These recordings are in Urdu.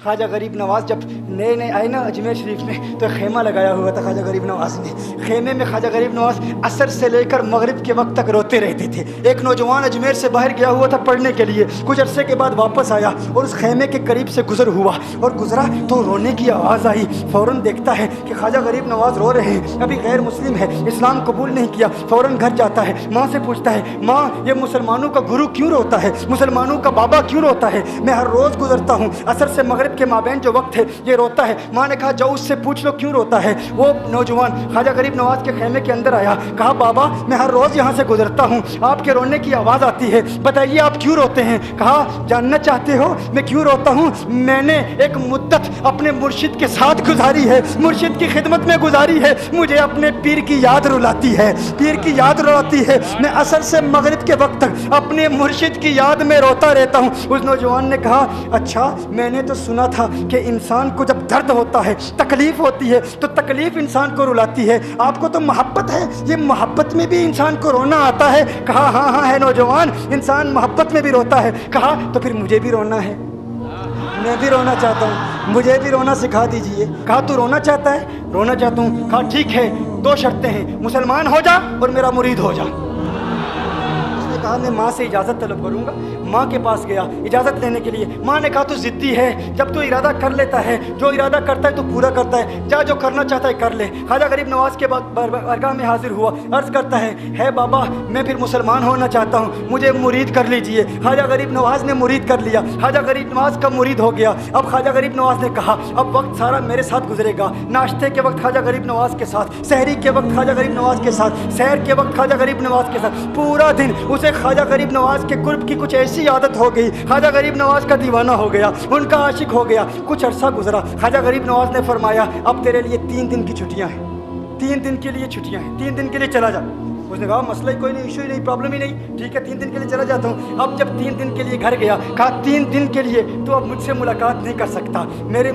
خواجہ غریب نواز جب نئے نئے آئے نا اجمیر شریف میں تو خیمہ لگایا ہوا تھا خواجہ غریب نواز نے. خیمے میں خواجہ غریب نواز عصر سے لے کر مغرب کے وقت تک روتے رہتے تھے. ایک نوجوان اجمیر سے باہر گیا ہوا تھا پڑھنے کے لیے, کچھ عرصے کے بعد واپس آیا اور اس خیمے کے قریب سے گزر ہوا اور گزرا تو رونے کی آواز آئی. فوراً دیکھتا ہے کہ خواجہ غریب نواز رو رہے ہیں, ابھی غیر مسلم ہے, اسلام قبول نہیں کیا. فوراً گھر جاتا ہے, ماں سے پوچھتا ہے, ماں یہ مسلمانوں کا گرو کیوں روتا ہے, مسلمانوں کا بابا کیوں روتا ہے؟ میں ہر روز گزرتا ہوں, عصر سے مغرب کے مابین جو وقت ہے یہ روتا ہے. ماں نے کہا جاؤ اس سے پوچھ لو کیوں روتا ہے. وہ نوجوان خواجہ غریب نواز کے خیمے کے اندر آیا, کہا بابا میں ہر روز یہاں سے گزرتا ہوں, آپ کے رونے کی آواز آتی ہے, بتائیے آپ کیوں روتے ہیں؟ کہا جاننا چاہتے ہو میں کیوں روتا ہوں؟ میں نے ایک مدت اپنے مرشد کے ساتھ گزاری ہے, مرشد کی خدمت میں گزاری ہے, مجھے اپنے پیر کی یاد رلاتی ہے, پیر کی یاد رلاتی ہے. میں عصر سے مغرب کے وقت تک اپنے مرشد کی یاد میں روتا رہتا ہوں. اس نوجوان نے کہا اچھا میں نے تو سنا تھا کہ انسان کو جب درد ہوتا ہے, تکلیف ہوتی ہے تو تکلیف انسان کو رلاتی ہے, آپ کو تو محبت ہے, یہ محبت میں بھی انسان کو رونا آتا ہے؟ کہا ہاں ہاں ہے نوجوان, انسان محبت میں بھی روتا ہے. کہا تو پھر مجھے بھی رونا ہے, میں بھی رونا چاہتا ہوں, مجھے بھی رونا سکھا دیجئے. کہا تو رونا چاہتا ہے؟ رونا چاہتا ہوں. کہا ٹھیک ہے, دو شرطیں ہیں, مسلمان ہو جا اور میرا مرید ہو جا. اس نے کہا میں ماں سے اجازت طلب کروں گا. ماں کے پاس گیا اجازت لینے کے لیے. ماں نے کہا تو ضدی ہے, جب تو ارادہ کر لیتا ہے, جو ارادہ کرتا ہے تو پورا کرتا ہے, جا جو کرنا چاہتا ہے کر لے. خواجہ غریب نواز کے بعد بارگاہ میں حاضر ہوا, عرض کرتا ہے بابا میں پھر مسلمان ہونا چاہتا ہوں, مجھے مرید کر لیجئے. خواجہ غریب نواز نے مرید کر لیا, خواجہ غریب نواز کا مرید ہو گیا. اب خواجہ غریب نواز نے کہا اب وقت سارا میرے ساتھ گزرے گا, ناشتے کے وقت خواجہ غریب نواز کے ساتھ, سحری کے وقت خواجہ غریب نواز کے ساتھ, سحر کے وقت خواجہ غریب نواز کے ساتھ, پورا دن اسے خواجہ غریب نواز کے قرب کی کچھ ایسی عادت ہو گئی, خواجہ غریب نواز کا دیوانہ ہو گیا, ان کا عاشق ہو گیا. کچھ عرصہ گزرا, خواجہ غریب نواز نے فرمایا اب تیرے لیے 3 دن کی چھٹیاں ہیں, 3 دن کے لیے چھٹیاں ہیں, 3 دن کے لیے چلا جا. اس نے کہا مسئلہ ہی کوئی نہیں, ایشو ہی نہیں, پرابلم ہی نہیں, ٹھیک ہے 3 دن کے لیے چلا جاتا ہوں. اب جب 3 دن کے لیے گھر گیا, کہا 3 دن کے لیے تو اب مجھ سے ملاقات نہیں کر سکتا,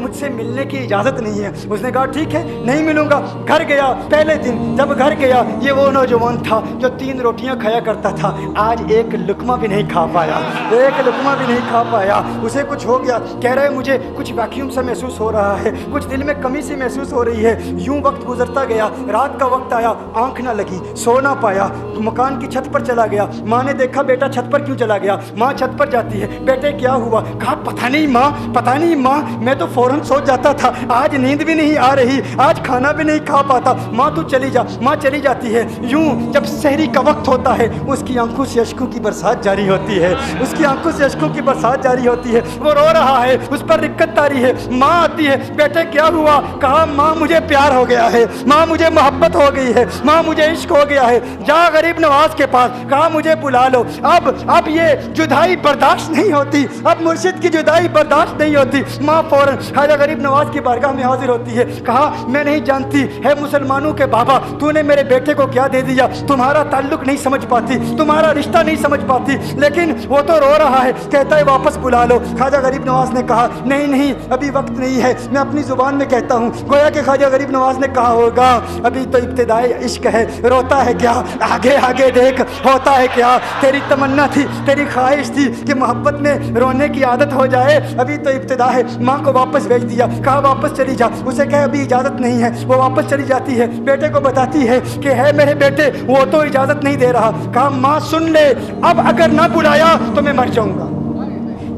مجھ سے ملنے کی اجازت نہیں ہے. اس نے کہا ٹھیک ہے نہیں ملوں گا. گھر گیا, پہلے دن جب گھر گیا یہ وہ نوجوان تھا جو 3 روٹیاں کھایا کرتا تھا, آج ایک لقمہ بھی نہیں کھا پایا, ایک لقمہ بھی نہیں کھا پایا. اسے کچھ ہو گیا, کہہ رہا ہے مجھے کچھ ویکیوم سا محسوس ہو رہا ہے, کچھ دل میں کمی سی محسوس ہو رہی ہے. یوں وقت گزرتا گیا, رات کا وقت آیا, آنکھ نہ لگی, سو نہ پایا, مکان کی چھت پر چلا گیا. ماں نے دیکھا بیٹا چھت پر کیوں چلا گیا؟ ماں چھت پر جاتی ہے, بیٹے کیا ہوا؟ کہا پتہ نہیں ماں, پتہ نہیں ماں, میں تو فوراً سو جاتا تھا, آج نیند بھی نہیں آ رہی, آج کھانا بھی نہیں کھا پاتا. ماں تو چلی جا. ماں چلی جاتی ہے. یوں جب سحری کا وقت ہوتا ہے اس کی آنکھوں سے اشکوں کی برسات جاری ہوتی ہے, اس کی آنکھوں سے اشکوں کی برسات جاری ہوتی ہے. وہ رو رہا ہے, اس پر رکت تاری ہے. ماں آتی ہے, بیٹے کیا ہوا؟ کہا ماں مجھے پیار ہو گیا ہے, ماں مجھے محبت ہو گئی ہے, ماں مجھے عشق ہو گیا ہے. جا غریب نواز کے پاس, کہا مجھے بلا لو. اب یہ جدائی برداشت نہیں ہوتی, اب مرشد کی جدائی برداشت نہیں ہوتی. ماں فوراً خواجہ غریب نواز کی بارگاہ میں حاضر ہوتی ہے. کہا میں نہیں جانتی ہے مسلمانوں کے بابا, تو نے میرے بیٹے کو کیا دے دیا, تمہارا تعلق نہیں سمجھ پاتی, تمہارا رشتہ نہیں سمجھ پاتی, لیکن وہ تو رو رہا ہے, کہتا ہے واپس بلا لو. خواجہ غریب نواز نے کہا نہیں ابھی وقت نہیں ہے, میں اپنی زبان میں کہتا ہوں. گویا کہ خواجہ غریب نواز نے کہا ہوگا ابھی تو ابتدائی عشق ہے, روتا ہے کیا, آگے دیکھ ہوتا ہے کیا. تیری تمنا تھی, تیری خواہش تھی کہ محبت میں رونے کی عادت ہو جائے, ابھی تو ابتدا ہے. ماں کو واپس بھیج دیا, کہا واپس چلی جا. اسے کہا ابھی اجازت نہیں ہے, وہ واپس چلی جاتی ہے. بیٹے کو بتاتی ہے کہ ہے میرے بیٹے, وہ تو اجازت نہیں دے رہا. کہا ماں سن لے, اب اگر نہ بلایا تو میں مر جاؤں گا,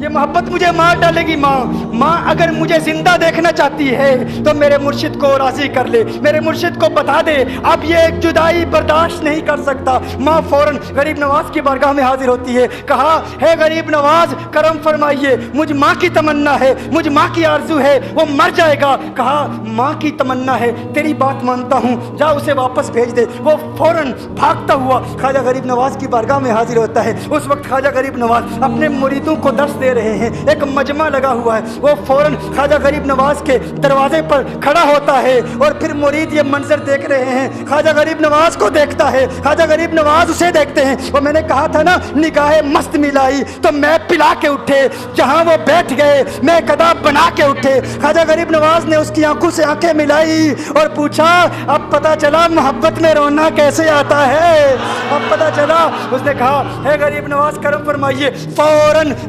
یہ محبت مجھے مار ڈالے گی. ماں اگر مجھے زندہ دیکھنا چاہتی ہے تو میرے مرشد کو راضی کر لے, میرے مرشد کو بتا دے اب یہ ایک جدائی برداشت نہیں کر سکتا. ماں فوراً غریب نواز کی بارگاہ میں حاضر ہوتی ہے. کہا ہے غریب نواز کرم فرمائیے, مجھ ماں کی تمنا ہے, مجھ ماں کی آرزو ہے, وہ مر جائے گا. کہا ماں کی تمنا ہے, تیری بات مانتا ہوں, جا اسے واپس بھیج دے. وہ فوراً بھاگتا ہوا خواجہ غریب نواز کی بارگاہ میں حاضر ہوتا ہے. اس وقت خواجہ غریب نواز اپنے مریدوں کو درس دے رہے ہیں, ایک مجمع لگا ہوا ہے. وہ فوراً خواجہ غریب نواز کے دروازے پر کھڑا ہوتا ہے اور پھر مرید یہ منظر دیکھ رہے ہیں. خواجہ غریب نواز کو دیکھتا ہے, خواجہ غریب نواز اسے دیکھتے ہیں. وہ میں نے کہا تھا نا نگاہ مست ملائی تو میں پلا کے اٹھے, جہاں وہ بیٹھ گئے میں قدا بنا کے اٹھے. خواجہ غریب نواز نے اس کی آنکھوں سے آنکھیں ملائی اور پوچھا اب پتا چلا محبت میں رونا کیسے آتا ہے, اب پتا چلا. اس نے کہا ہے غریب نواز کرم فرمائیے. فوراً